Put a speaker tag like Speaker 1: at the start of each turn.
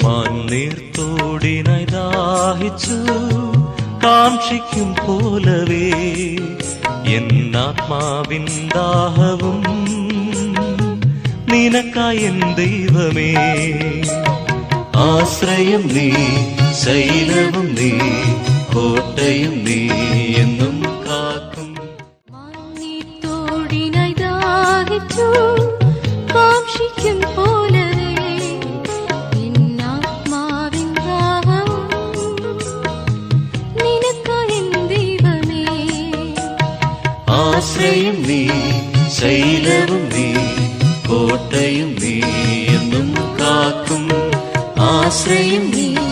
Speaker 1: മാന്നീർത്തോടിനായി ദാഹിച്ചു കാക്ഷിക്കും പോലവേ എന്നാത്മാവിൻ ദാഹവും നിനക്കായ ദൈവമേ. ആശ്രയം നീ, ശൈലവും നീ, കോട്ടയും നീ എന്നും കാക്കും.
Speaker 2: മാന്നീർത്തോടിനായി ദാഹിച്ചു കാക്ഷിക്കും പോലവേ എന്നാത്മാവിൻ ദാഹവും നിനക്കായ ദൈവമേ.
Speaker 1: ആശ്രയം നീ, ശൈലവും നീ, കോട്ടയും നീ എന്നും കാക്കും. ആശ്രയം നീ.